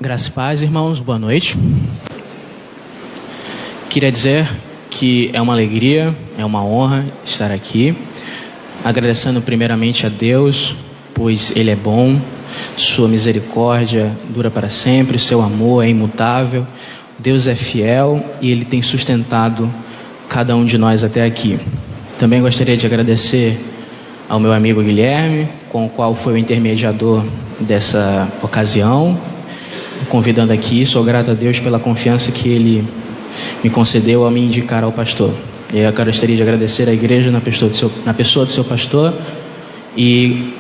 Graça e paz, irmãos, boa noite. Queria dizer que é uma alegria, é uma honra estar aqui, agradecendo primeiramente a Deus, pois Ele é bom, Sua misericórdia dura para sempre, Seu amor é imutável, Deus é fiel e Ele tem sustentado cada um de nós até aqui. Também gostaria de agradecer ao meu amigo Guilherme, com o qual foi o intermediador dessa ocasião, convidando aqui. Sou grato a Deus pela confiança que Ele me concedeu ao me indicar ao pastor. E eu gostaria de agradecer à igreja na pessoa do seu pastor, e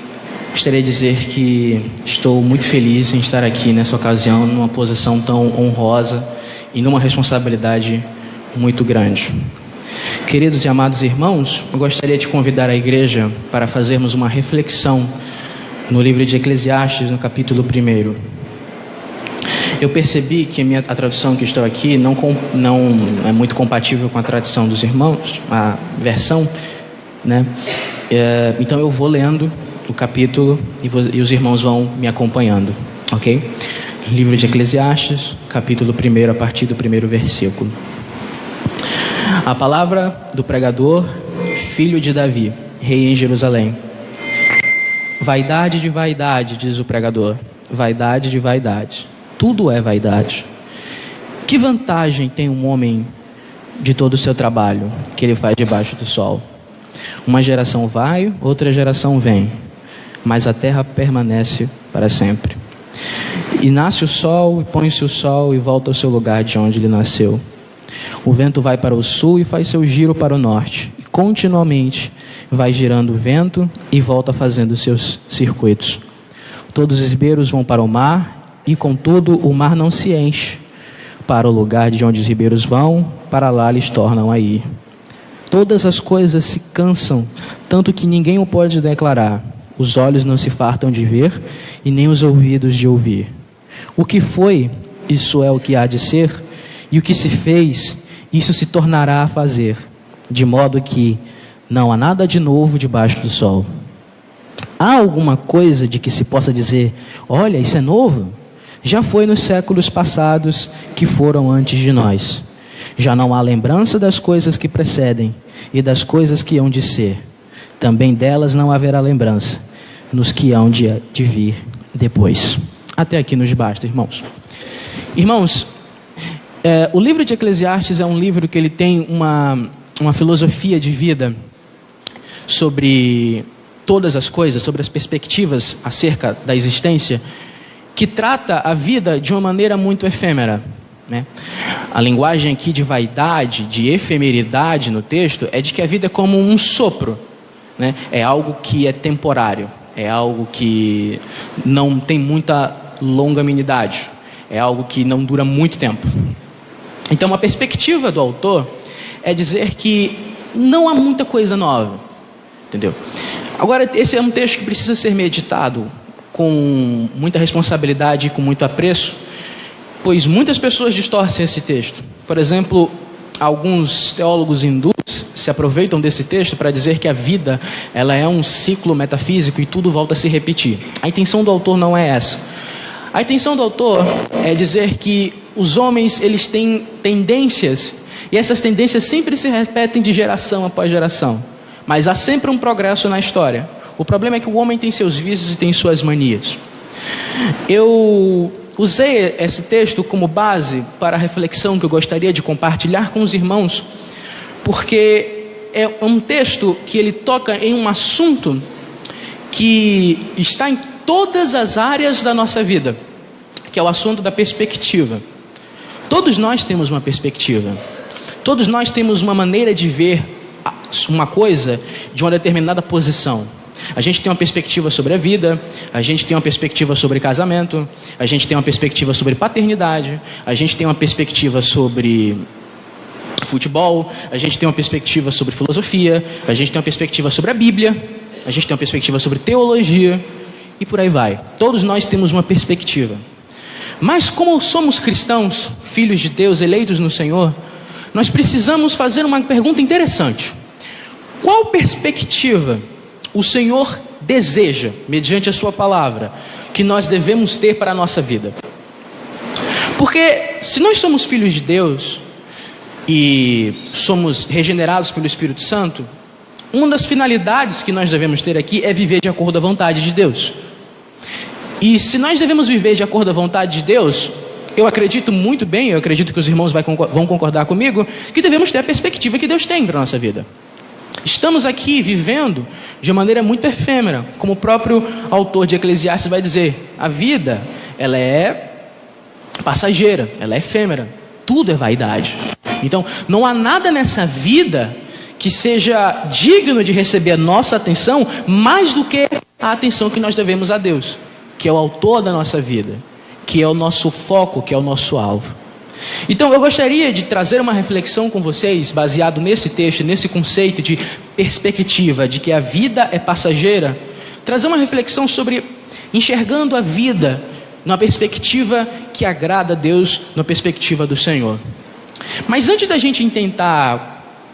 gostaria de dizer que estou muito feliz em estar aqui nessa ocasião, numa posição tão honrosa e numa responsabilidade muito grande. Queridos e amados irmãos, eu gostaria de convidar a igreja para fazermos uma reflexão no livro de Eclesiastes, no capítulo 1. Eu percebi que a tradução que estou aqui não é muito compatível com a tradução dos irmãos, a versão, né? Então eu vou lendo o capítulo e os irmãos vão me acompanhando, ok? Livro de Eclesiastes, capítulo 1, a partir do 1º versículo. A palavra do pregador, filho de Davi, rei em Jerusalém. Vaidade de vaidade, diz o pregador, vaidade de vaidade. Tudo é vaidade. Que vantagem tem um homem de todo o seu trabalho que ele faz debaixo do sol? Uma geração vai, outra geração vem, mas a terra permanece para sempre. E nasce o sol, e põe-se o sol, e volta ao seu lugar de onde ele nasceu. O vento vai para o sul e faz seu giro para o norte, e continuamente vai girando o vento e volta fazendo seus circuitos. Todos os ribeiros vão para o mar, e contudo o mar não se enche. Para o lugar de onde os ribeiros vão, para lá eles tornam a ir. Todas as coisas se cansam, tanto que ninguém o pode declarar. Os olhos não se fartam de ver, e nem os ouvidos de ouvir. O que foi, isso é o que há de ser, e o que se fez, isso se tornará a fazer, de modo que não há nada de novo debaixo do sol. Há alguma coisa de que se possa dizer, olha, isso é novo? Já foi nos séculos passados que foram antes de nós. Já não há lembrança das coisas que precedem e das coisas que hão de ser. Também delas não haverá lembrança nos que hão de vir depois. Até aqui nos basta, irmãos. Irmãos, o livro de Eclesiastes é um livro que ele tem uma filosofia de vida sobre todas as coisas, sobre as perspectivas acerca da existência, que trata a vida de uma maneira muito efêmera, né? A linguagem aqui de vaidade, de efemeridade no texto, é de que a vida é como um sopro, né? É algo que é temporário, é algo que não tem muita longanimidade, é algo que não dura muito tempo. Então, a perspectiva do autor é dizer que não há muita coisa nova, entendeu? Agora, esse é um texto que precisa ser meditado com muita responsabilidade e com muito apreço, pois muitas pessoas distorcem esse texto. Por exemplo, alguns teólogos hindus se aproveitam desse texto para dizer que a vida ela é um ciclo metafísico e tudo volta a se repetir. A intenção do autor não é essa. A intenção do autor é dizer que os homens eles têm tendências, e essas tendências sempre se repetem de geração após geração, mas há sempre um progresso na história. O problema é que o homem tem seus vícios e tem suas manias. Eu usei esse texto como base para a reflexão que eu gostaria de compartilhar com os irmãos, porque é um texto que ele toca em um assunto que está em todas as áreas da nossa vida, que é o assunto da perspectiva. Todos nós temos uma perspectiva, todos nós temos uma maneira de ver uma coisa de uma determinada posição. A gente tem uma perspectiva sobre a vida, a gente tem uma perspectiva sobre casamento, a gente tem uma perspectiva sobre paternidade, a gente tem uma perspectiva sobre futebol, a gente tem uma perspectiva sobre filosofia, a gente tem uma perspectiva sobre a Bíblia, a gente tem uma perspectiva sobre teologia e por aí vai. Todos nós temos uma perspectiva. Mas como somos cristãos, filhos de Deus, eleitos no Senhor, nós precisamos fazer uma pergunta interessante. Qual perspectiva o Senhor deseja, mediante a sua palavra, que nós devemos ter para a nossa vida? Porque se nós somos filhos de Deus e somos regenerados pelo Espírito Santo, uma das finalidades que nós devemos ter aqui é viver de acordo à vontade de Deus. E se nós devemos viver de acordo à vontade de Deus, eu acredito muito bem, eu acredito que os irmãos vão concordar comigo, que devemos ter a perspectiva que Deus tem para a nossa vida. Estamos aqui vivendo de maneira muito efêmera, como o próprio autor de Eclesiastes vai dizer. A vida, ela é passageira, ela é efêmera, tudo é vaidade. Então, não há nada nessa vida que seja digno de receber a nossa atenção mais do que a atenção que nós devemos a Deus, que é o autor da nossa vida, que é o nosso foco, que é o nosso alvo. Então eu gostaria de trazer uma reflexão com vocês, baseado nesse texto, nesse conceito de perspectiva, de que a vida é passageira, trazer uma reflexão sobre enxergando a vida numa perspectiva que agrada a Deus, numa perspectiva do Senhor. Mas antes da gente tentar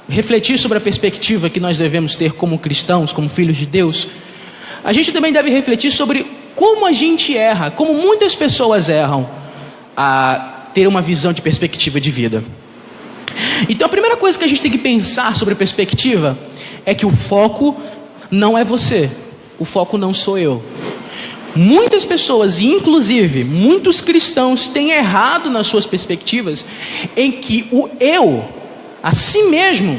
refletir sobre a perspectiva que nós devemos ter como cristãos, como filhos de Deus, a gente também deve refletir sobre como a gente erra, como muitas pessoas erram a ter uma visão de perspectiva de vida. Então a primeira coisa que a gente tem que pensar sobre perspectiva é que o foco não é você, o foco não sou eu. Muitas pessoas, inclusive muitos cristãos, têm errado nas suas perspectivas, em que o eu, a si mesmo,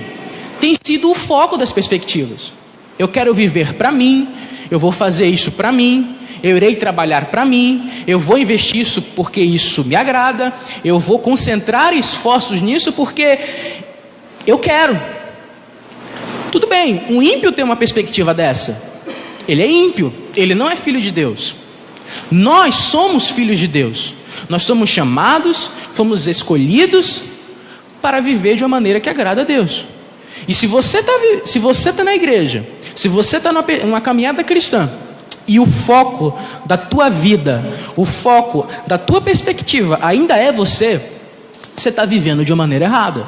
tem sido o foco das perspectivas. Eu quero viver para mim, eu vou fazer isso para mim, eu irei trabalhar para mim, eu vou investir isso porque isso me agrada, eu vou concentrar esforços nisso porque eu quero. Tudo bem, um ímpio tem uma perspectiva dessa. Ele é ímpio, ele não é filho de Deus. Nós somos filhos de Deus. Nós somos chamados, fomos escolhidos para viver de uma maneira que agrada a Deus. E se você está na igreja, se você está numa caminhada cristã, e o foco da tua vida, o foco da tua perspectiva ainda é você está vivendo de uma maneira errada.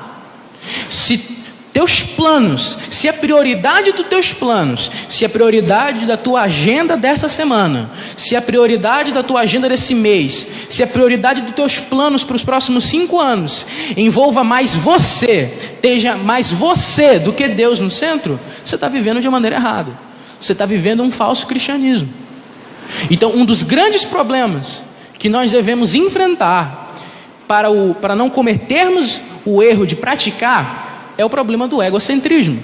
Se teus planos, se a prioridade dos teus planos, se a prioridade da tua agenda dessa semana, se a prioridade da tua agenda desse mês, se a prioridade dos teus planos para os próximos 5 anos envolva mais você, esteja mais você do que Deus no centro, você está vivendo de uma maneira errada. Você está vivendo um falso cristianismo. Então, um dos grandes problemas que nós devemos enfrentar para não cometermos o erro de praticar é o problema do egocentrismo.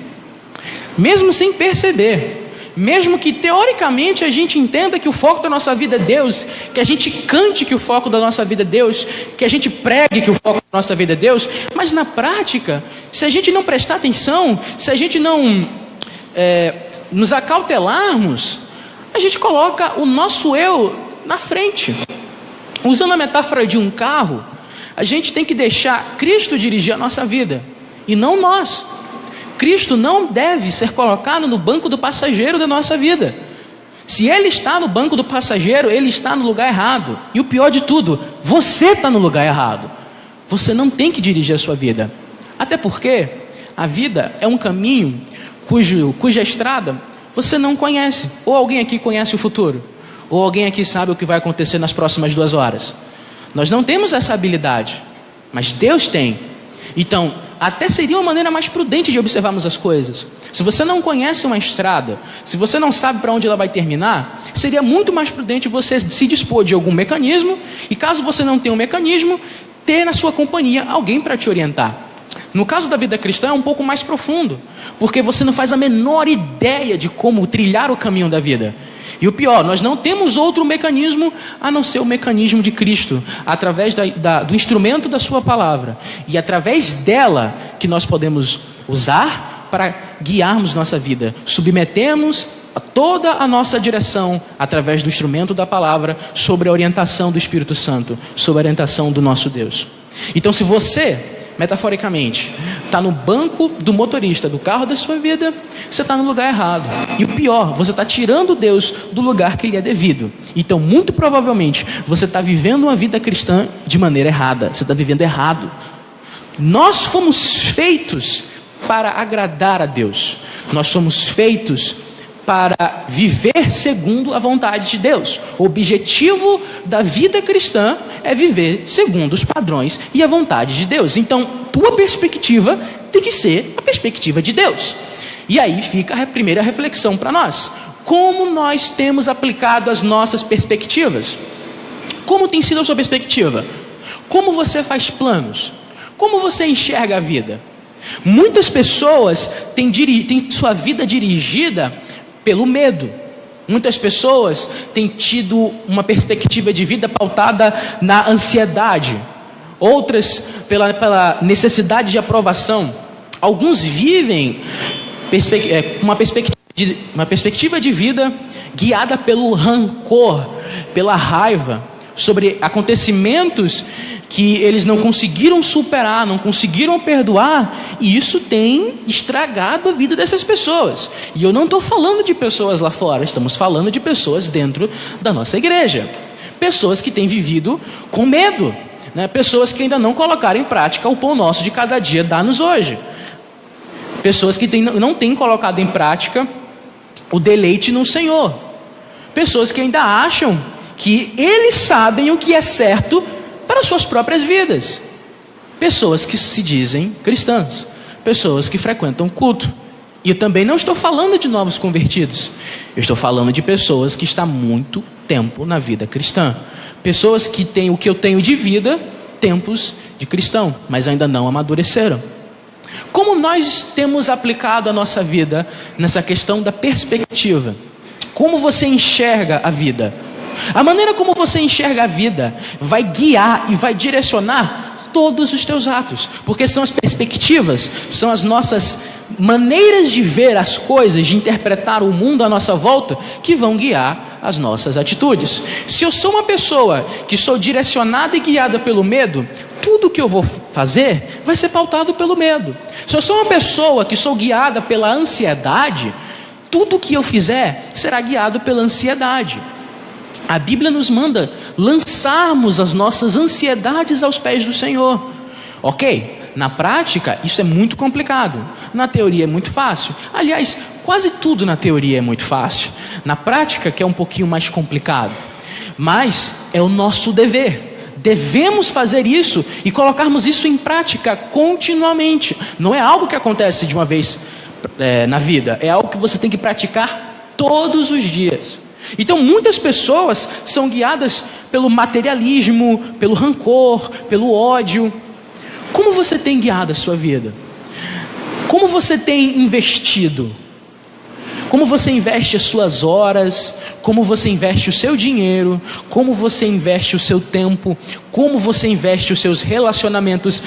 Mesmo sem perceber, mesmo que teoricamente a gente entenda que o foco da nossa vida é Deus, que a gente cante que o foco da nossa vida é Deus, que a gente pregue que o foco da nossa vida é Deus, mas na prática, se a gente não prestar atenção, se a gente não nos acautelarmos, a gente coloca o nosso eu na frente. Usando a metáfora de um carro, a gente tem que deixar Cristo dirigir a nossa vida e não nós. Cristo não deve ser colocado no banco do passageiro da nossa vida. Se Ele está no banco do passageiro, Ele está no lugar errado. E o pior de tudo, você está no lugar errado. Você não tem que dirigir a sua vida. Até porque a vida é um caminho cuja estrada você não conhece. Ou alguém aqui conhece o futuro, ou alguém aqui sabe o que vai acontecer nas próximas 2 horas. Nós não temos essa habilidade, mas Deus tem. Então, até seria uma maneira mais prudente de observarmos as coisas. Se você não conhece uma estrada, se você não sabe para onde ela vai terminar, seria muito mais prudente você se dispor de algum mecanismo, e caso você não tenha um mecanismo, ter na sua companhia alguém para te orientar. No caso da vida cristã é um pouco mais profundo, porque você não faz a menor ideia de como trilhar o caminho da vida. E o pior, nós não temos outro mecanismo a não ser o mecanismo de Cristo, através do instrumento da sua palavra. E através dela que nós podemos usar para guiarmos nossa vida. Submetemos toda a nossa direção através do instrumento da palavra, sobre a orientação do Espírito Santo, sobre a orientação do nosso Deus. Então, se você, metaforicamente, está no banco do motorista do carro da sua vida, você está no lugar errado. E o pior, você está tirando Deus do lugar que lhe é devido. Então, muito provavelmente, você está vivendo uma vida cristã de maneira errada. Você está vivendo errado. Nós fomos feitos para agradar a Deus. Nós somos feitos para viver segundo a vontade de Deus. O objetivo da vida cristã é viver segundo os padrões e a vontade de Deus. Então, tua perspectiva tem que ser a perspectiva de Deus. E aí fica a primeira reflexão para nós. Como nós temos aplicado as nossas perspectivas? Como tem sido a sua perspectiva? Como você faz planos? Como você enxerga a vida? Muitas pessoas têm sua vida dirigida pelo medo. Muitas pessoas têm tido uma perspectiva de vida pautada na ansiedade. Outras pela necessidade de aprovação. Alguns vivem uma perspectiva de vida guiada pelo rancor, pela raiva, sobre acontecimentos que eles não conseguiram superar, não conseguiram perdoar, e isso tem estragado a vida dessas pessoas. E eu não estou falando de pessoas lá fora, estamos falando de pessoas dentro da nossa igreja. Pessoas que têm vivido com medo, né? Pessoas que ainda não colocaram em prática o pão nosso de cada dia, dá-nos hoje. Pessoas que não têm colocado em prática o deleite no Senhor. Pessoas que ainda acham que eles sabem o que é certo para suas próprias vidas. Pessoas que se dizem cristãs, pessoas que frequentam culto. E eu também não estou falando de novos convertidos, eu estou falando de pessoas que estão há muito tempo na vida cristã. Pessoas que têm o que eu tenho de vida, tempos de cristão, mas ainda não amadureceram. Como nós temos aplicado a nossa vida nessa questão da perspectiva? Como você enxerga a vida? A maneira como você enxerga a vida vai guiar e vai direcionar todos os teus atos, porque são as perspectivas, são as nossas maneiras de ver as coisas, de interpretar o mundo à nossa volta, que vão guiar as nossas atitudes. Se eu sou uma pessoa que sou direcionada e guiada pelo medo, tudo que eu vou fazer vai ser pautado pelo medo. Se eu sou uma pessoa que sou guiada pela ansiedade, tudo que eu fizer será guiado pela ansiedade. A Bíblia nos manda lançarmos as nossas ansiedades aos pés do Senhor. Ok, na prática isso é muito complicado. Na teoria é muito fácil. Aliás, quase tudo na teoria é muito fácil. Na prática que é um pouquinho mais complicado. Mas é o nosso dever. Devemos fazer isso e colocarmos isso em prática continuamente. Não é algo que acontece de uma vez na vida. É algo que você tem que praticar todos os dias. Então muitas pessoas são guiadas pelo materialismo, pelo rancor, pelo ódio. Como você tem guiado a sua vida? Como você tem investido? Como você investe as suas horas? Como você investe o seu dinheiro? Como você investe o seu tempo? Como você investe os seus relacionamentos?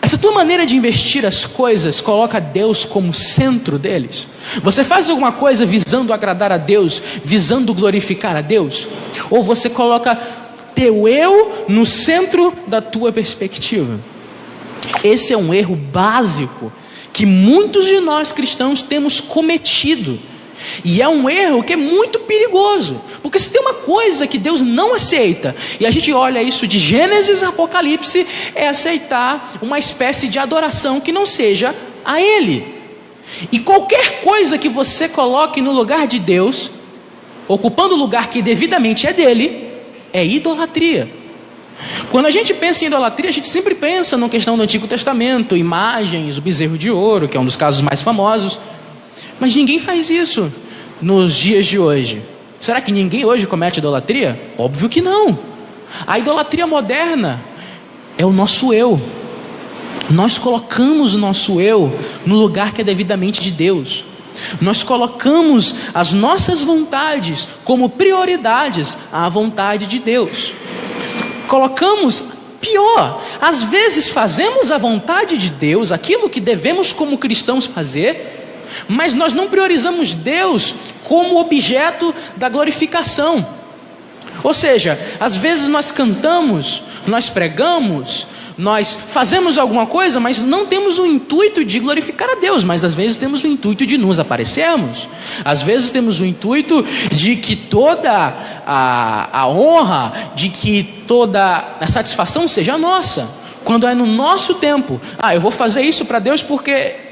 Essa tua maneira de investir as coisas coloca Deus como centro deles? Você faz alguma coisa visando agradar a Deus, visando glorificar a Deus? Ou você coloca teu eu no centro da tua perspectiva? Esse é um erro básico que muitos de nós cristãos temos cometido. E é um erro que é muito perigoso, porque se tem uma coisa que Deus não aceita, e a gente olha isso de Gênesis a Apocalipse, é aceitar uma espécie de adoração que não seja a Ele. E qualquer coisa que você coloque no lugar de Deus, ocupando o lugar que devidamente é dele, é idolatria. Quando a gente pensa em idolatria, a gente sempre pensa na questão do Antigo Testamento, imagens, o bezerro de ouro, que é um dos casos mais famosos. Mas ninguém faz isso nos dias de hoje. Será que ninguém hoje comete idolatria? Óbvio que não. A idolatria moderna é o nosso eu. Nós colocamos o nosso eu no lugar que é devidamente de Deus. Nós colocamos as nossas vontades como prioridades à vontade de Deus. Colocamos, pior, às vezes fazemos a vontade de Deus, aquilo que devemos como cristãos fazer, mas nós não priorizamos Deus como objeto da glorificação. Ou seja, às vezes nós cantamos, nós pregamos, nós fazemos alguma coisa, mas não temos o intuito de glorificar a Deus, mas às vezes temos o intuito de nos aparecermos. Às vezes temos o intuito de que toda a honra, de que toda a satisfação seja nossa, quando é no nosso tempo. Eu vou fazer isso para Deus porque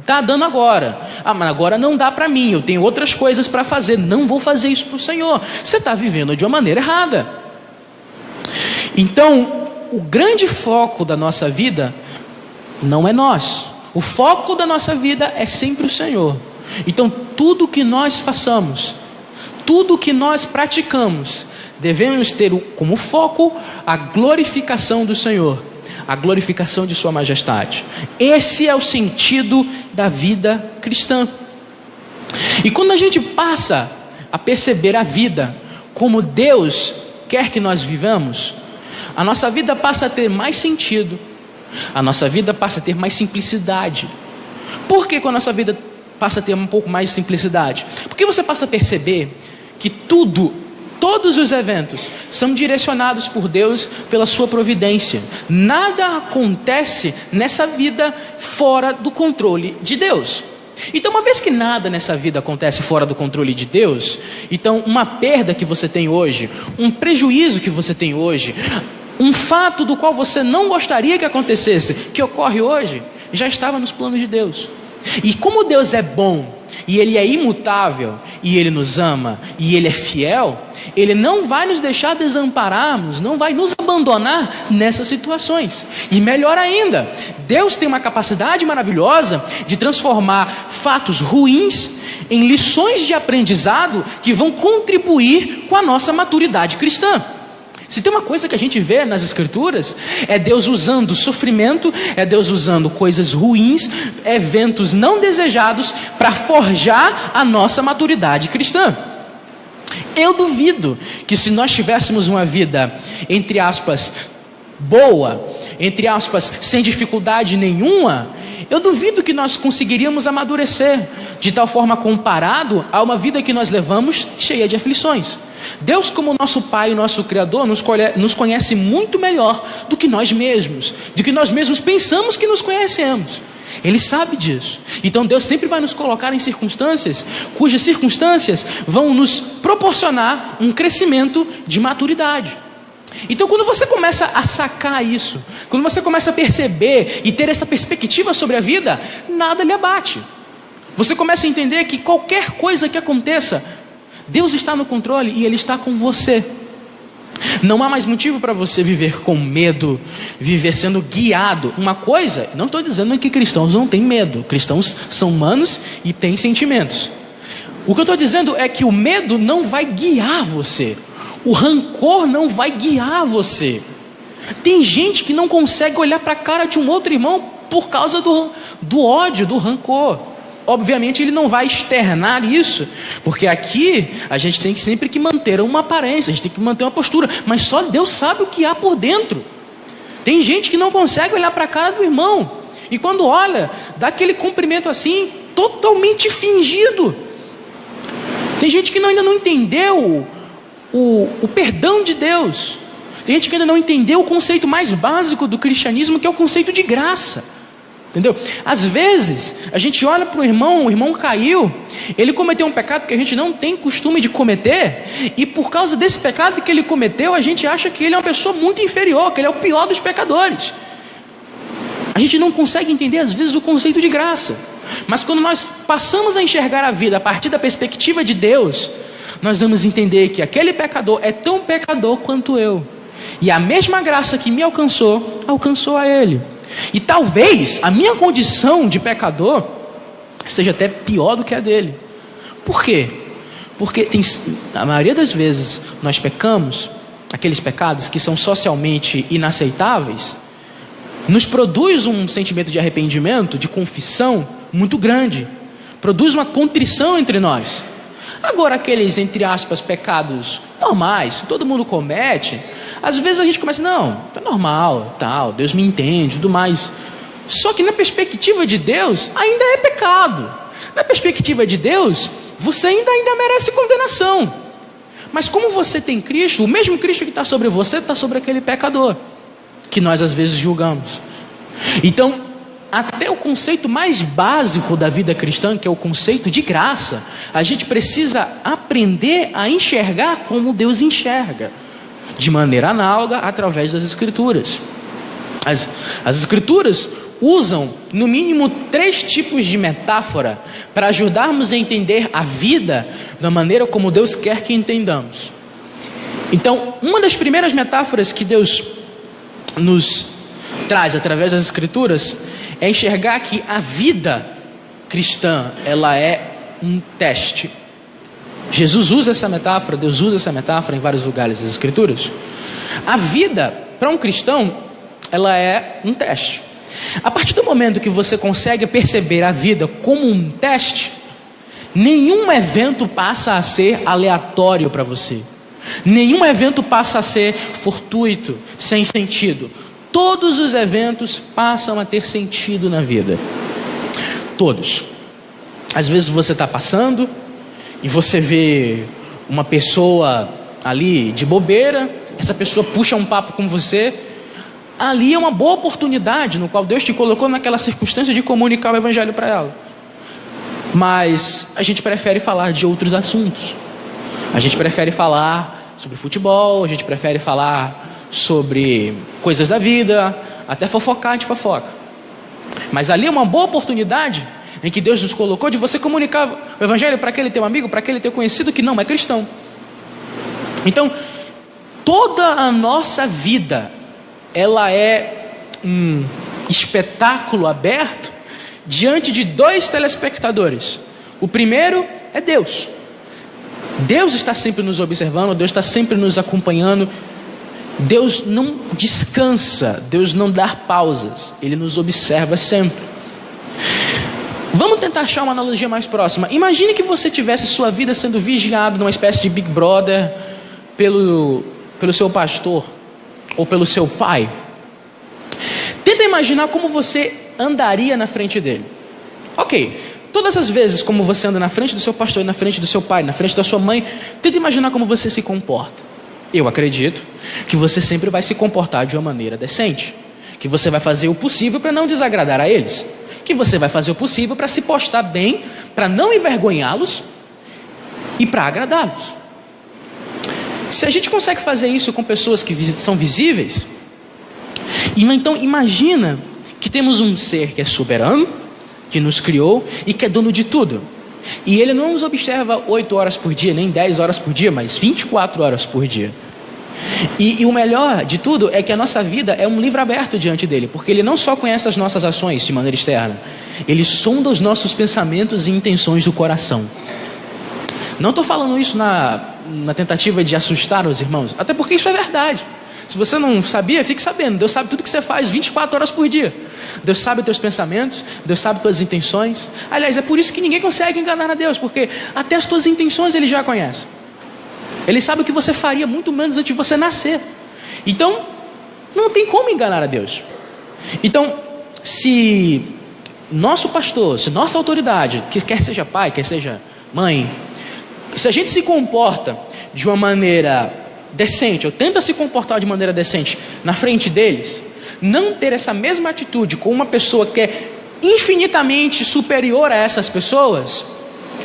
está dando agora. Mas agora não dá para mim, eu tenho outras coisas para fazer, não vou fazer isso para o Senhor. Você está vivendo de uma maneira errada. Então, o grande foco da nossa vida não é nós. O foco da nossa vida é sempre o Senhor. Então, tudo que nós façamos, tudo que nós praticamos, devemos ter como foco a glorificação do Senhor, a glorificação de Sua Majestade. Esse é o sentido da vida cristã. E quando a gente passa a perceber a vida como Deus quer que nós vivamos, a nossa vida passa a ter mais sentido, a nossa vida passa a ter mais simplicidade. Por que a nossa vida passa a ter um pouco mais de simplicidade? Porque você passa a perceber que todos os eventos são direcionados por Deus pela sua providência. Nada acontece nessa vida fora do controle de Deus. Então, uma vez que nada nessa vida acontece fora do controle de Deus, então uma perda que você tem hoje, um prejuízo que você tem hoje, um fato do qual você não gostaria que acontecesse, que ocorre hoje, já estava nos planos de Deus. E como Deus é bom, e Ele é imutável, e Ele nos ama, e Ele é fiel, Ele não vai nos deixar desampararmos, não vai nos abandonar nessas situações. E melhor ainda, Deus tem uma capacidade maravilhosa de transformar fatos ruins em lições de aprendizado que vão contribuir com a nossa maturidade cristã. Se tem uma coisa que a gente vê nas Escrituras, é Deus usando sofrimento, é Deus usando coisas ruins, eventos não desejados, para forjar a nossa maturidade cristã. Eu duvido que se nós tivéssemos uma vida, entre aspas, boa, entre aspas, sem dificuldade nenhuma, eu duvido que nós conseguiríamos amadurecer, de tal forma comparado a uma vida que nós levamos cheia de aflições. Deus, como nosso Pai, nosso Criador, nos conhece muito melhor do que nós mesmos pensamos que nos conhecemos. Ele sabe disso. Então Deus sempre vai nos colocar em circunstâncias, cujas circunstâncias vão nos proporcionar um crescimento de maturidade. Então, quando você começa a sacar isso, quando você começa a perceber e ter essa perspectiva sobre a vida, nada lhe abate. Você começa a entender que qualquer coisa que aconteça, Deus está no controle e Ele está com você. Não há mais motivo para você viver com medo, viver sendo guiado. Uma coisa, não estou dizendo que cristãos não têm medo. Cristãos são humanos e têm sentimentos. O que eu estou dizendo é que o medo não vai guiar você. O rancor não vai guiar você. Tem gente que não consegue olhar para a cara de um outro irmão por causa do ódio, do rancor. Obviamente ele não vai externar isso, porque aqui a gente tem sempre que manter uma aparência, a gente tem que manter uma postura, mas só Deus sabe o que há por dentro. Tem gente que não consegue olhar para a cara do irmão, e quando olha, dá aquele cumprimento assim, totalmente fingido. Tem gente que ainda não entendeu o perdão de Deus. Tem gente que ainda não entendeu o conceito mais básico do cristianismo, que é o conceito de graça. Entendeu? Às vezes, a gente olha para o irmão caiu, ele cometeu um pecado que a gente não tem costume de cometer, e por causa desse pecado que ele cometeu, a gente acha que ele é uma pessoa muito inferior, que ele é o pior dos pecadores. A gente não consegue entender, às vezes, o conceito de graça. Mas quando nós passamos a enxergar a vida a partir da perspectiva de Deus, nós vamos entender que aquele pecador é tão pecador quanto eu, e a mesma graça que me alcançou, alcançou a ele. E talvez a minha condição de pecador seja até pior do que a dele. Por quê? Porque a maioria das vezes nós pecamos, aqueles pecados que são socialmente inaceitáveis, nos produz um sentimento de arrependimento, de confissão muito grande, produz uma contrição entre nós. Agora aqueles, entre aspas, pecados normais, todo mundo comete, às vezes a gente começa, não, tá normal, tal, Deus me entende, tudo mais. Só que na perspectiva de Deus, ainda é pecado. Na perspectiva de Deus, você ainda merece condenação. Mas como você tem Cristo, o mesmo Cristo que está sobre você, está sobre aquele pecador, que nós às vezes julgamos. Então, até o conceito mais básico da vida cristã, que é o conceito de graça, a gente precisa aprender a enxergar como Deus enxerga, de maneira análoga através das Escrituras. As Escrituras usam no mínimo 3 tipos de metáfora para ajudarmos a entender a vida da maneira como Deus quer que entendamos. Então, uma das primeiras metáforas que Deus nos traz através das Escrituras é enxergar que a vida cristã, ela é um teste. Jesus usa essa metáfora, Deus usa essa metáfora em vários lugares das Escrituras. A vida, para um cristão, ela é um teste. A partir do momento que você consegue perceber a vida como um teste, nenhum evento passa a ser aleatório para você. Nenhum evento passa a ser fortuito, sem sentido. Todos os eventos passam a ter sentido na vida. Todos. Às vezes você está passando e você vê uma pessoa ali de bobeira, essa pessoa puxa um papo com você. Ali é uma boa oportunidade no qual Deus te colocou naquela circunstância de comunicar o evangelho para ela. Mas a gente prefere falar de outros assuntos. A gente prefere falar sobre futebol, a gente prefere falar sobre coisas da vida, até fofocar, a gente fofoca. Mas ali é uma boa oportunidade em que Deus nos colocou de você comunicar o evangelho para aquele teu amigo, para aquele teu conhecido que não é cristão. Então, toda a nossa vida, ela é um espetáculo aberto diante de 2 telespectadores. O primeiro é Deus. Deus está sempre nos observando, Deus está sempre nos acompanhando. Deus não descansa, Deus não dá pausas, Ele nos observa sempre. Vamos tentar achar uma analogia mais próxima. Imagine que você tivesse sua vida sendo vigiado numa espécie de Big Brother pelo seu pastor ou pelo seu pai. Tenta imaginar como você andaria na frente dele. Ok, todas as vezes como você anda na frente do seu pastor, na frente do seu pai, na frente da sua mãe, tenta imaginar como você se comporta. Eu acredito que você sempre vai se comportar de uma maneira decente, que você vai fazer o possível para não desagradar a eles, que você vai fazer o possível para se postar bem, para não envergonhá-los e para agradá-los. Se a gente consegue fazer isso com pessoas que são visíveis, então imagina que temos um ser que é soberano, que nos criou e que é dono de tudo. E Ele não nos observa 8 horas por dia, nem 10 horas por dia, mas 24 horas por dia. E o melhor de tudo é que a nossa vida é um livro aberto diante dele, porque Ele não só conhece as nossas ações de maneira externa, Ele sonda os nossos pensamentos e intenções do coração. Não estou falando isso na tentativa de assustar os irmãos, até porque isso é verdade. Se você não sabia, fique sabendo. Deus sabe tudo que você faz 24 horas por dia. Deus sabe os teus pensamentos, Deus sabe as tuas intenções. Aliás, é por isso que ninguém consegue enganar a Deus, porque até as tuas intenções Ele já conhece. Ele sabe o que você faria muito menos antes de você nascer. Então, não tem como enganar a Deus. Então, se nosso pastor, se nossa autoridade, que quer seja pai, quer seja mãe, se a gente se comporta de uma maneira decente, ou tenta se comportar de maneira decente na frente deles, não ter essa mesma atitude com uma pessoa que é infinitamente superior a essas pessoas,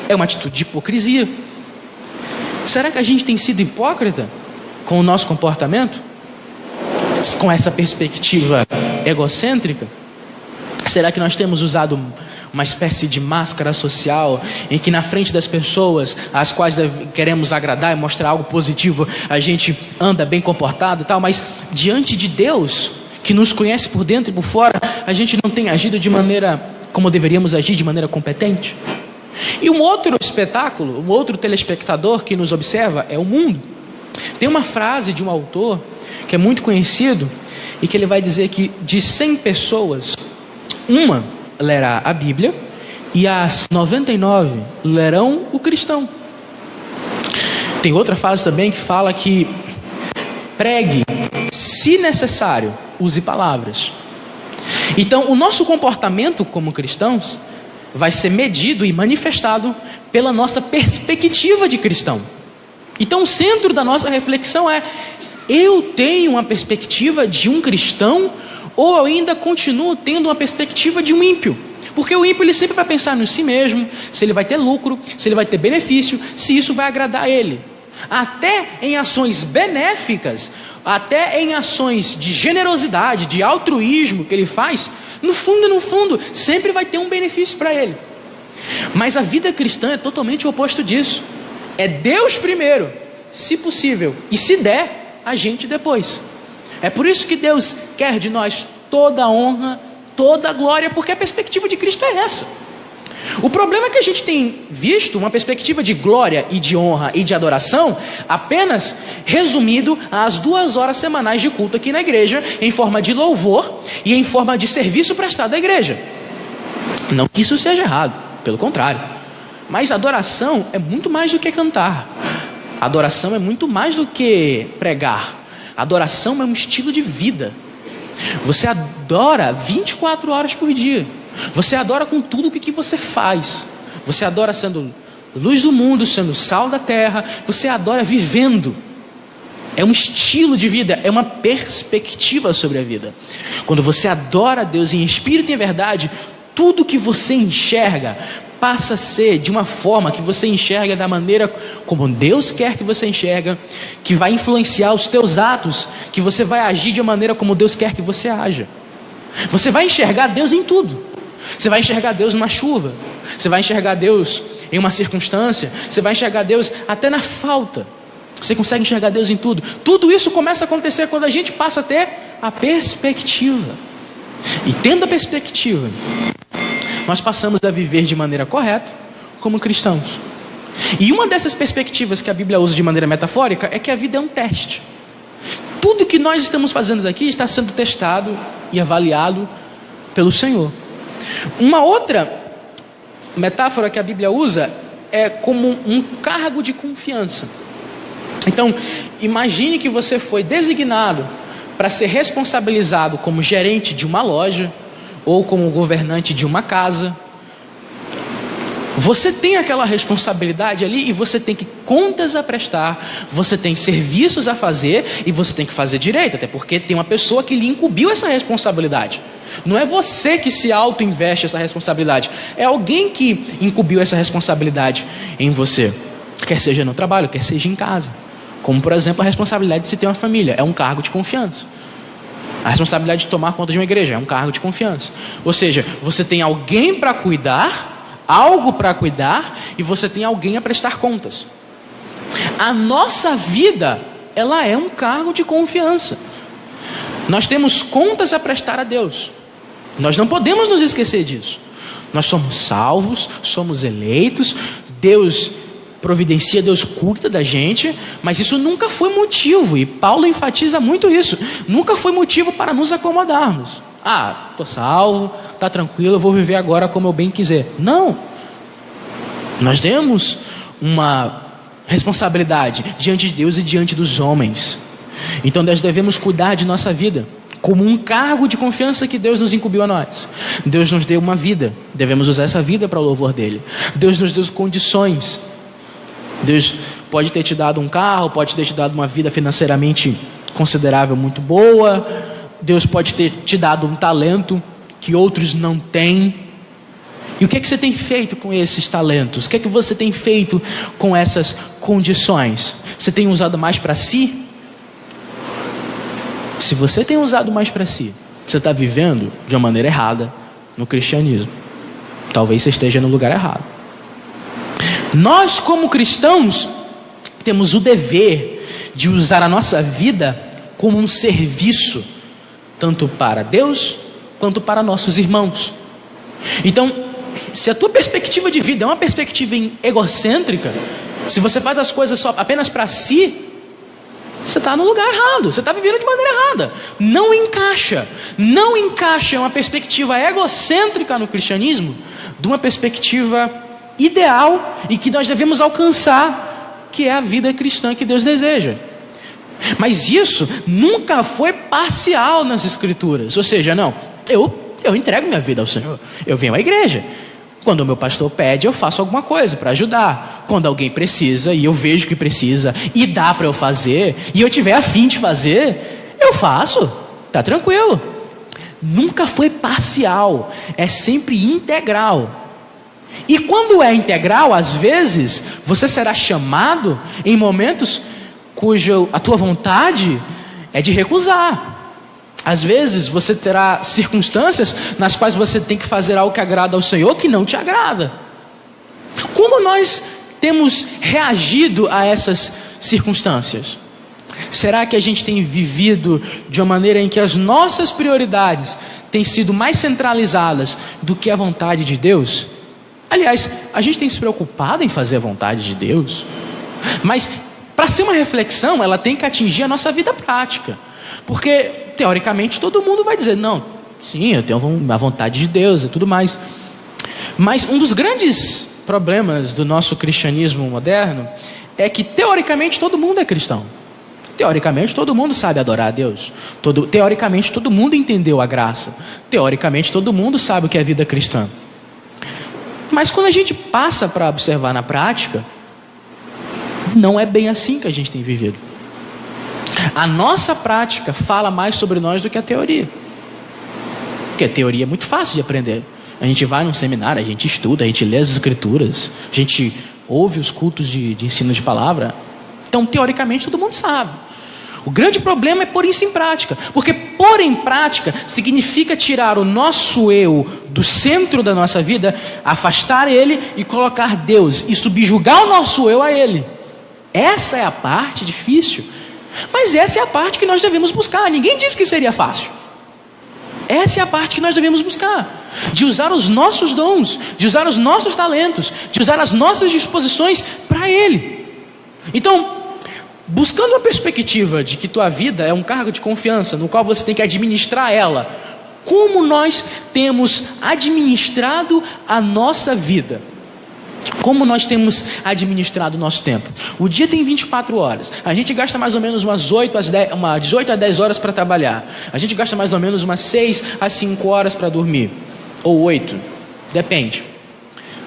é uma atitude de hipocrisia. Será que a gente tem sido hipócrita com o nosso comportamento? Com essa perspectiva egocêntrica? Será que nós temos usado uma espécie de máscara social em que na frente das pessoas às quais queremos agradar e mostrar algo positivo, a gente anda bem comportado e tal, mas diante de Deus, que nos conhece por dentro e por fora, a gente não tem agido de maneira como deveríamos agir, de maneira competente? E um outro espetáculo, um outro telespectador que nos observa é o mundo. Tem uma frase de um autor que é muito conhecido e que ele vai dizer que de 100 pessoas, uma lerá a Bíblia e as 99 lerão o cristão. Tem outra frase também que fala que pregue, se necessário, use palavras. Então, o nosso comportamento como cristãos vai ser medido e manifestado pela nossa perspectiva de cristão. Então, o centro da nossa reflexão é: eu tenho uma perspectiva de um cristão ou eu ainda continuo tendo uma perspectiva de um ímpio? Porque o ímpio ele sempre vai pensar em si mesmo, se ele vai ter lucro, se ele vai ter benefício, se isso vai agradar a ele. Até em ações benéficas, até em ações de generosidade, de altruísmo que ele faz, no fundo, sempre vai ter um benefício para ele. Mas a vida cristã é totalmente o oposto disso. É Deus primeiro, se possível, e se der, a gente depois. É por isso que Deus quer de nós toda a honra, toda a glória, porque a perspectiva de Cristo é essa. O problema é que a gente tem visto uma perspectiva de glória e de honra e de adoração apenas resumido às 2 horas semanais de culto aqui na igreja, em forma de louvor e em forma de serviço prestado à igreja. Não que isso seja errado, pelo contrário. Mas adoração é muito mais do que cantar. Adoração é muito mais do que pregar. Adoração é um estilo de vida. Você adora 24 horas por dia. Você adora com tudo o que você faz. Você adora sendo luz do mundo, sendo sal da terra. Você adora vivendo. É um estilo de vida, é uma perspectiva sobre a vida. Quando você adora a Deus em espírito e em verdade, tudo que você enxerga passa a ser de uma forma que você enxerga da maneira como Deus quer que você enxerga, que vai influenciar os teus atos, que você vai agir de uma maneira como Deus quer que você haja. Você vai enxergar Deus em tudo. Você vai enxergar Deus numa chuva, você vai enxergar Deus em uma circunstância, você vai enxergar Deus até na falta. Você consegue enxergar Deus em tudo. Tudo isso começa a acontecer quando a gente passa a ter a perspectiva. E tendo a perspectiva, nós passamos a viver de maneira correta como cristãos. E uma dessas perspectivas que a Bíblia usa de maneira metafórica é que a vida é um teste. Tudo que nós estamos fazendo aqui está sendo testado e avaliado pelo Senhor. Uma outra metáfora que a Bíblia usa é como um cargo de confiança. Então, imagine que você foi designado para ser responsabilizado como gerente de uma loja ou como governante de uma casa. Você tem aquela responsabilidade ali e você tem que contas a prestar, você tem serviços a fazer e você tem que fazer direito, até porque tem uma pessoa que lhe incumbiu essa responsabilidade. Não é você que se auto-investe essa responsabilidade, é alguém que incumbiu essa responsabilidade em você, quer seja no trabalho, quer seja em casa. Como por exemplo a responsabilidade de se ter uma família, é um cargo de confiança. A responsabilidade de tomar conta de uma igreja é um cargo de confiança. Ou seja, você tem alguém para cuidar, algo para cuidar, e você tem alguém a prestar contas. A nossa vida, ela é um cargo de confiança. Nós temos contas a prestar a Deus. Nós não podemos nos esquecer disso. Nós somos salvos, somos eleitos, Deus providencia, Deus cuida da gente, mas isso nunca foi motivo, e Paulo enfatiza muito isso, nunca foi motivo para nos acomodarmos. Ah, estou salvo, está tranquilo, eu vou viver agora como eu bem quiser. Não. Nós temos uma responsabilidade diante de Deus e diante dos homens. Então nós devemos cuidar de nossa vida como um cargo de confiança que Deus nos incumbiu a nós. Deus nos deu uma vida, devemos usar essa vida para o louvor dele. Deus nos deu condições. Deus pode ter te dado um carro, pode ter te dado uma vida financeiramente considerável, muito boa. Deus pode ter te dado um talento que outros não têm. E o que é que você tem feito com esses talentos? O que é que você tem feito com essas condições? Você tem usado mais para si? Se você tem usado mais para si, você está vivendo de uma maneira errada no cristianismo. Talvez você esteja no lugar errado. Nós, como cristãos, temos o dever de usar a nossa vida como um serviço, tanto para Deus, quanto para nossos irmãos. Então, se a tua perspectiva de vida é uma perspectiva egocêntrica, se você faz as coisas só apenas para si, você está no lugar errado, você está vivendo de maneira errada. Não encaixa uma perspectiva egocêntrica no cristianismo de uma perspectiva ideal e que nós devemos alcançar, que é a vida cristã que Deus deseja. Mas isso nunca foi parcial nas Escrituras. Ou seja, não, eu entrego minha vida ao Senhor, eu venho à igreja, quando o meu pastor pede, eu faço alguma coisa para ajudar. Quando alguém precisa e eu vejo que precisa e dá para eu fazer, e eu tiver a fim de fazer, eu faço, tá tranquilo. Nunca foi parcial, é sempre integral. E quando é integral, às vezes, você será chamado em momentos cuja a tua vontade é de recusar. Às vezes você terá circunstâncias nas quais você tem que fazer algo que agrada ao Senhor que não te agrada. Como nós temos reagido a essas circunstâncias? Será que a gente tem vivido de uma maneira em que as nossas prioridades têm sido mais centralizadas do que a vontade de Deus? Aliás, a gente tem se preocupado em fazer a vontade de Deus? Mas para ser uma reflexão, ela tem que atingir a nossa vida prática. Porque, teoricamente, todo mundo vai dizer, não, sim, eu tenho a vontade de Deus e tudo mais. Mas um dos grandes problemas do nosso cristianismo moderno é que, teoricamente, todo mundo é cristão. Teoricamente, todo mundo sabe adorar a Deus. Teoricamente, todo mundo entendeu a graça. Teoricamente, todo mundo sabe o que é vida cristã. Mas quando a gente passa para observar na prática, não é bem assim que a gente tem vivido. A nossa prática fala mais sobre nós do que a teoria. Porque a teoria é muito fácil de aprender. A gente vai num seminário, a gente estuda, a gente lê as escrituras, a gente ouve os cultos de ensino de palavra. Então, teoricamente, todo mundo sabe. O grande problema é pôr isso em prática. Porque pôr em prática significa tirar o nosso eu do centro da nossa vida, afastar ele e colocar Deus e subjugar o nosso eu a ele. Essa é a parte difícil. Mas essa é a parte que nós devemos buscar. Ninguém disse que seria fácil. Essa é a parte que nós devemos buscar. De usar os nossos dons, de usar os nossos talentos, de usar as nossas disposições para Ele. Então, buscando a perspectiva de que tua vida é um cargo de confiança, no qual você tem que administrar ela, como nós temos administrado a nossa vida? Como nós temos administrado o nosso tempo? O dia tem 24 horas. A gente gasta mais ou menos de 8 a 10 horas para trabalhar. A gente gasta mais ou menos umas 6 a 5 horas para dormir. Ou 8, depende.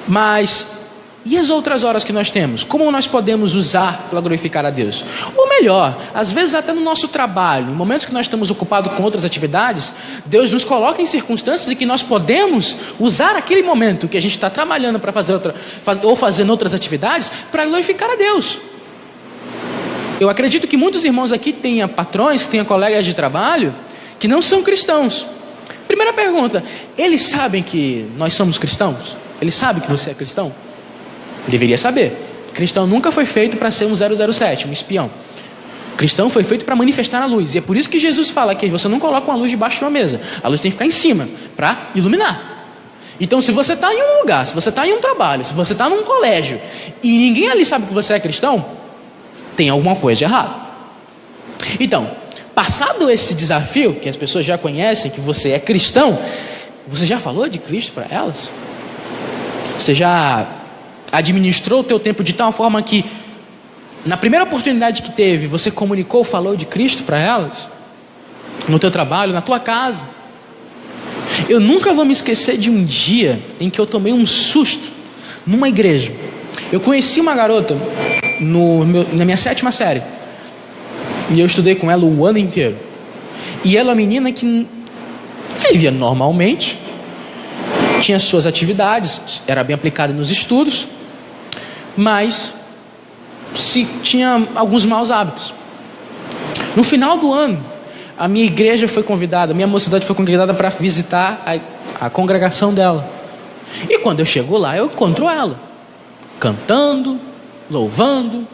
Mas, e as outras horas que nós temos? Como nós podemos usar para glorificar a Deus? Ou melhor, às vezes até no nosso trabalho, em momentos que nós estamos ocupados com outras atividades, Deus nos coloca em circunstâncias em que nós podemos usar aquele momento que a gente está trabalhando para fazer ou fazendo outras atividades para glorificar a Deus. Eu acredito que muitos irmãos aqui tenham patrões, tenham colegas de trabalho que não são cristãos. Primeira pergunta, eles sabem que nós somos cristãos? Eles sabem que você é cristão? Deveria saber. Cristão nunca foi feito para ser um 007, um espião. Cristão foi feito para manifestar a luz. E é por isso que Jesus fala que você não coloca uma luz debaixo de uma mesa. A luz tem que ficar em cima, para iluminar. Então, se você está em um lugar, se você está em um trabalho, se você está num colégio, e ninguém ali sabe que você é cristão, tem alguma coisa de errado. Então, passado esse desafio, que as pessoas já conhecem que você é cristão, você já falou de Cristo para elas? Você já administrou o teu tempo de tal forma que na primeira oportunidade que teve, você comunicou, falou de Cristo para elas? No teu trabalho, na tua casa? Eu nunca vou me esquecer de um dia em que eu tomei um susto numa igreja. Eu conheci uma garota na minha 7ª série. E eu estudei com ela o ano inteiro. E ela é uma menina que vivia normalmente, tinha suas atividades, era bem aplicada nos estudos, mas tinha alguns maus hábitos. No final do ano, a minha igreja foi convidada, a minha mocidade foi convidada para visitar a congregação dela. E quando eu chego lá, eu encontro ela cantando, louvando.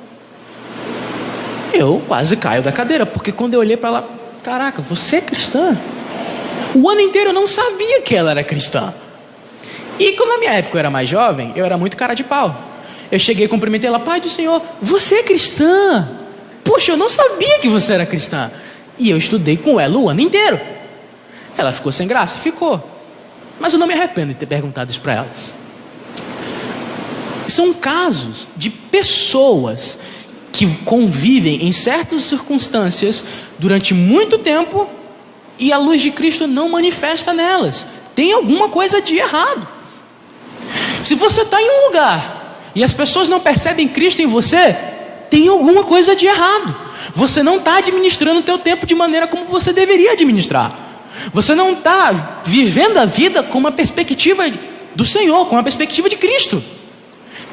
Eu quase caio da cadeira, porque quando eu olhei para ela, caraca, você é cristã? O ano inteiro eu não sabia que ela era cristã. E como na minha época eu era mais jovem, eu era muito cara de pau. Eu cheguei e cumprimentei ela, Pai do Senhor, você é cristã? Poxa, eu não sabia que você era cristã. E eu estudei com ela o ano inteiro. Ela ficou sem graça? Ficou. Mas eu não me arrependo de ter perguntado isso para ela. São casos de pessoas que convivem em certas circunstâncias durante muito tempo e a luz de Cristo não manifesta nelas. Tem alguma coisa de errado. Se você está em um lugar e as pessoas não percebem Cristo em você, tem alguma coisa de errado. Você não está administrando o teu tempo de maneira como você deveria administrar. Você não está vivendo a vida com uma perspectiva do Senhor, com uma perspectiva de Cristo.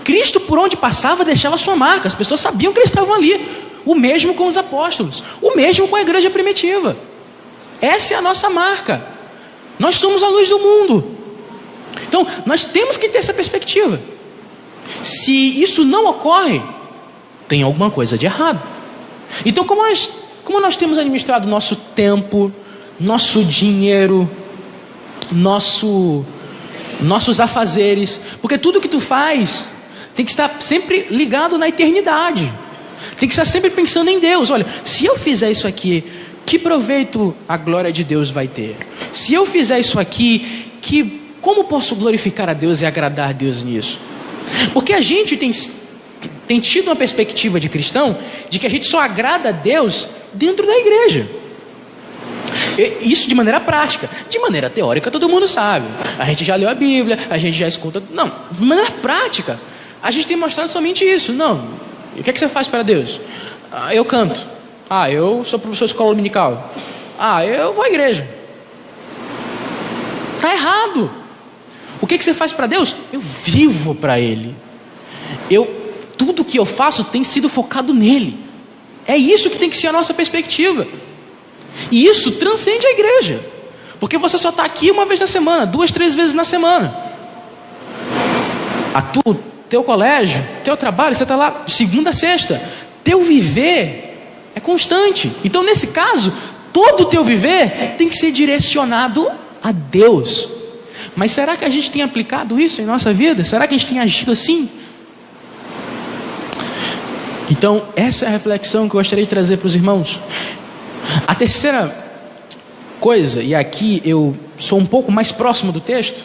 Cristo, por onde passava, deixava sua marca. As pessoas sabiam que eles estavam ali. O mesmo com os apóstolos. O mesmo com a igreja primitiva. Essa é a nossa marca. Nós somos a luz do mundo. Então, nós temos que ter essa perspectiva. Se isso não ocorre, tem alguma coisa de errado. Então, como nós temos administrado nosso tempo, nosso dinheiro, nossos afazeres? Porque tudo que tu faz tem que estar sempre ligado na eternidade. Tem que estar sempre pensando em Deus. Olha, se eu fizer isso aqui, que proveito a glória de Deus vai ter? Se eu fizer isso aqui, como posso glorificar a Deus e agradar a Deus nisso? Porque a gente tem tido uma perspectiva de cristão de que a gente só agrada a Deus dentro da igreja. Isso de maneira prática. De maneira teórica todo mundo sabe. A gente já leu a Bíblia, a gente já escuta. Não, de maneira prática a gente tem mostrado somente isso. Não, e o que é que você faz para Deus? Eu canto. Eu sou professor de escola dominical. Eu vou à igreja. Está errado. O que você faz para Deus? Eu vivo para Ele. Tudo que eu faço tem sido focado nele. É isso que tem que ser a nossa perspectiva. E isso transcende a igreja. Porque você só está aqui uma vez na semana, 2, 3 vezes na semana. Teu colégio, teu trabalho, você está lá de segunda a sexta. Teu viver é constante. Então, nesse caso, todo o teu viver tem que ser direcionado a Deus. Mas será que a gente tem aplicado isso em nossa vida? Será que a gente tem agido assim? Então, essa é a reflexão que eu gostaria de trazer para os irmãos. A terceira coisa, e aqui eu sou um pouco mais próximo do texto,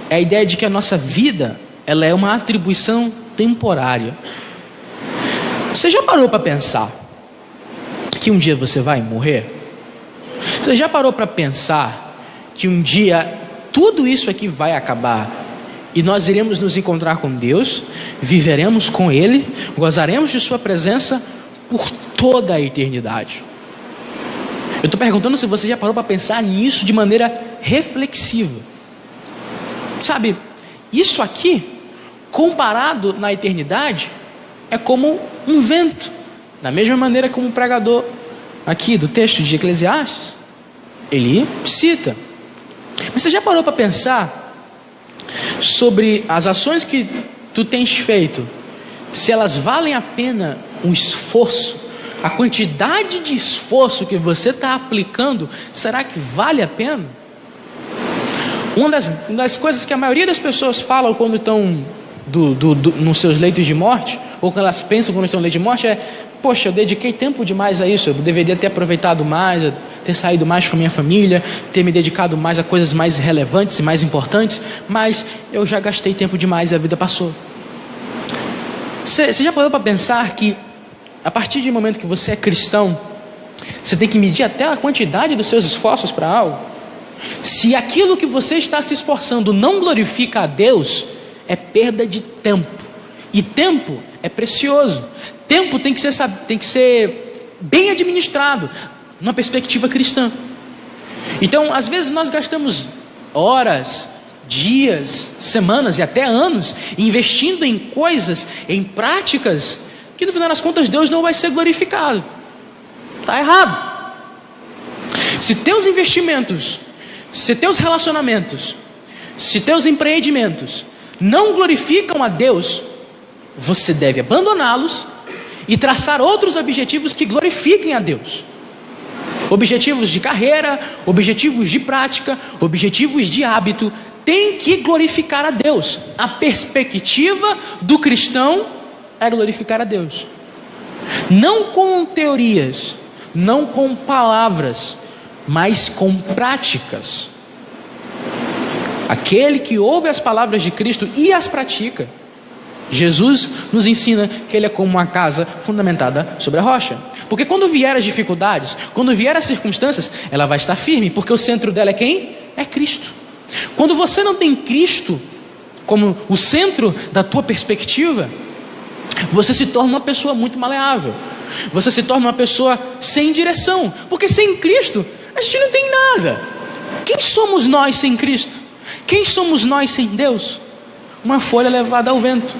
é a ideia de que a nossa vida, ela é uma atribuição temporária. Você já parou para pensar que um dia você vai morrer? Você já parou para pensar que um dia tudo isso aqui vai acabar e nós iremos nos encontrar com Deus, viveremos com Ele, gozaremos de Sua presença por toda a eternidade? Eu estou perguntando se você já parou para pensar nisso de maneira reflexiva. Sabe, isso aqui, comparado na eternidade, é como um vento. Da mesma maneira como o pregador aqui do texto de Eclesiastes, ele cita. Mas você já parou para pensar sobre as ações que tu tens feito, se elas valem a pena o esforço, a quantidade de esforço que você está aplicando, será que vale a pena? Uma das coisas que a maioria das pessoas falam quando estão nos seus leitos de morte, ou quando elas pensam quando estão no leito de morte, é: poxa, eu dediquei tempo demais a isso, eu deveria ter aproveitado mais, ter saído mais com a minha família, ter me dedicado mais a coisas mais relevantes e mais importantes, mas eu já gastei tempo demais e a vida passou. Você já parou para pensar que a partir do momento que você é cristão, você tem que medir até a quantidade dos seus esforços para algo? Se aquilo que você está se esforçando não glorifica a Deus, é perda de tempo. E tempo é precioso. Tempo tem que ser bem administrado, numa perspectiva cristã. Então, às vezes nós gastamos horas, dias, semanas e até anos investindo em coisas, em práticas, que no final das contas Deus não vai ser glorificado. Está errado. Se teus investimentos, se teus relacionamentos, se teus empreendimentos não glorificam a Deus, você deve abandoná-los e traçar outros objetivos que glorifiquem a Deus. Objetivos de carreira, objetivos de prática, objetivos de hábito, tem que glorificar a Deus. A perspectiva do cristão é glorificar a Deus. Não com teorias, não com palavras, mas com práticas. Aquele que ouve as palavras de Cristo e as pratica. Jesus nos ensina que Ele é como uma casa fundamentada sobre a rocha. Porque quando vier as dificuldades, quando vier as circunstâncias, ela vai estar firme, porque o centro dela é quem? É Cristo. Quando você não tem Cristo como o centro da tua perspectiva, você se torna uma pessoa muito maleável. Você se torna uma pessoa sem direção. Porque sem Cristo, a gente não tem nada. Quem somos nós sem Cristo? Quem somos nós sem Deus? Uma folha levada ao vento.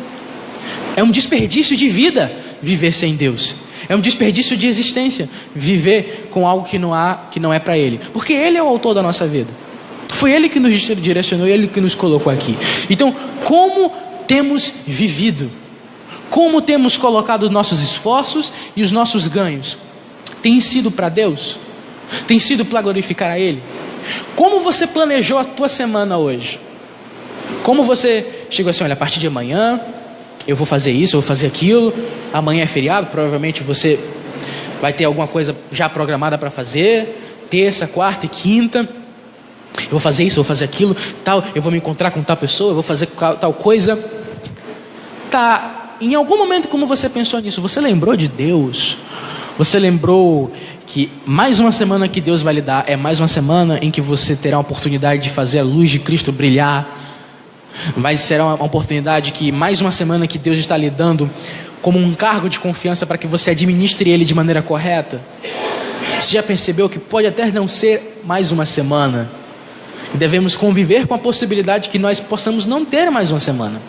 É um desperdício de vida viver sem Deus. É um desperdício de existência viver com algo que não é para Ele, porque Ele é o autor da nossa vida. Foi Ele que nos direcionou, Ele que nos colocou aqui. Então, como temos vivido? Como temos colocado os nossos esforços e os nossos ganhos? Tem sido para Deus? Tem sido para glorificar a Ele? Como você planejou a tua semana hoje? Como você chegou assim, olha, a partir de amanhã eu vou fazer isso, eu vou fazer aquilo. Amanhã é feriado, provavelmente você vai ter alguma coisa já programada para fazer. Terça, quarta e quinta. Eu vou fazer isso, eu vou fazer aquilo, tal. Eu vou me encontrar com tal pessoa, eu vou fazer tal coisa. Tá, em algum momento como você pensou nisso, você lembrou de Deus? Você lembrou que mais uma semana que Deus vai lhe dar é mais uma semana em que você terá a oportunidade de fazer a luz de Cristo brilhar? Mas será uma oportunidade que mais uma semana que Deus está lhe dando como um cargo de confiança para que você administre ele de maneira correta? Você já percebeu que pode até não ser mais uma semana? E devemos conviver com a possibilidade que nós possamos não ter mais uma semana.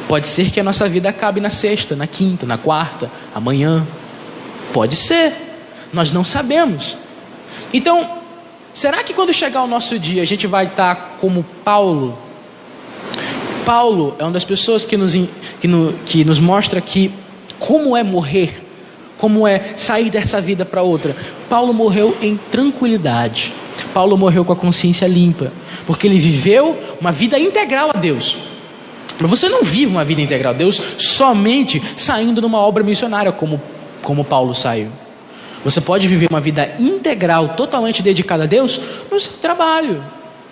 Pode ser que a nossa vida acabe na sexta, na quinta, na quarta, amanhã. Pode ser. Nós não sabemos. Então, será que quando chegar o nosso dia a gente vai estar como Paulo? Paulo é uma das pessoas que nos mostra que como é morrer, como é sair dessa vida para outra. Paulo morreu em tranquilidade. Paulo morreu com a consciência limpa, porque ele viveu uma vida integral a Deus. Mas você não vive uma vida integral a Deus somente saindo numa obra missionária como Paulo saiu. Você pode viver uma vida integral, totalmente dedicada a Deus, no seu trabalho,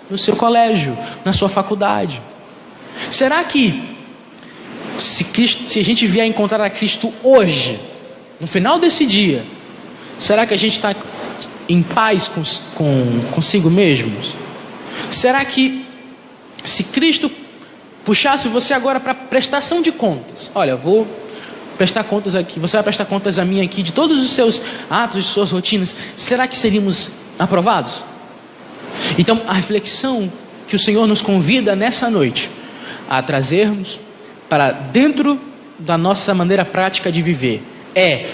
no seu colégio, na sua faculdade. Será que se a gente vier encontrar a Cristo hoje, no final desse dia, será que a gente está em paz consigo mesmos? Será que se Cristo puxasse você agora para prestação de contas, olha, vou prestar contas aqui, você vai prestar contas a mim aqui de todos os seus atos e suas rotinas, será que seríamos aprovados? Então a reflexão que o Senhor nos convida nessa noite a trazermos para dentro da nossa maneira prática de viver é: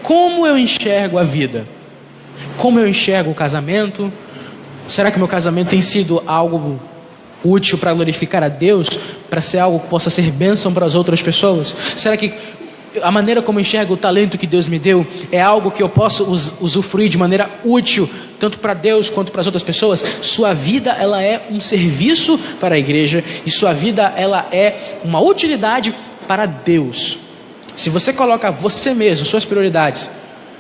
como eu enxergo a vida? Como eu enxergo o casamento? Será que meu casamento tem sido algo útil para glorificar a Deus? Para ser algo que possa ser bênção para as outras pessoas? Será que a maneira como eu enxergo o talento que Deus me deu é algo que eu posso usufruir de maneira útil, tanto para Deus quanto para as outras pessoas? Sua vida, ela é um serviço para a igreja, e sua vida, ela é uma utilidade para Deus. Se você coloca você mesmo, suas prioridades,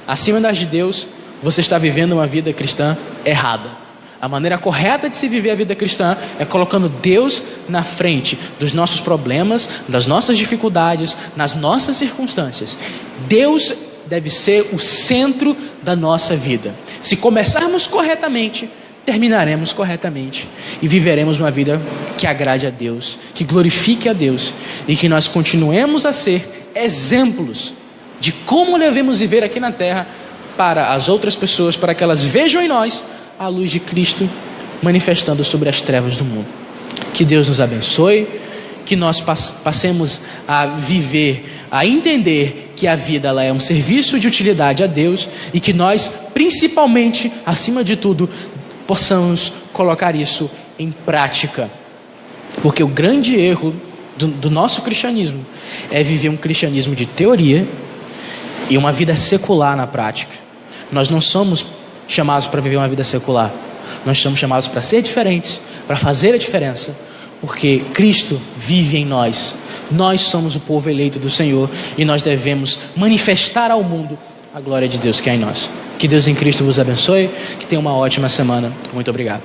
acima das de Deus, você está vivendo uma vida cristã errada. A maneira correta de se viver a vida cristã é colocando Deus na frente dos nossos problemas, das nossas dificuldades, nas nossas circunstâncias. Deus deve ser o centro da nossa vida. Se começarmos corretamente, terminaremos corretamente e viveremos uma vida que agrade a Deus, que glorifique a Deus, e que nós continuemos a ser exemplos de como devemos viver aqui na terra para as outras pessoas, para que elas vejam em nós a luz de Cristo manifestando sobre as trevas do mundo. Que Deus nos abençoe, que nós passemos a viver, a entender que a vida, ela é um serviço de utilidade a Deus, e que nós, principalmente, acima de tudo, possamos colocar isso em prática. Porque o grande erro do nosso cristianismo é viver um cristianismo de teoria e uma vida secular na prática. Nós não somos chamados para viver uma vida secular. Nós somos chamados para ser diferentes, para fazer a diferença, porque Cristo vive em nós. Nós somos o povo eleito do Senhor, e nós devemos manifestar ao mundo a glória de Deus que é em nós. Que Deus em Cristo vos abençoe, que tenha uma ótima semana. Muito obrigado.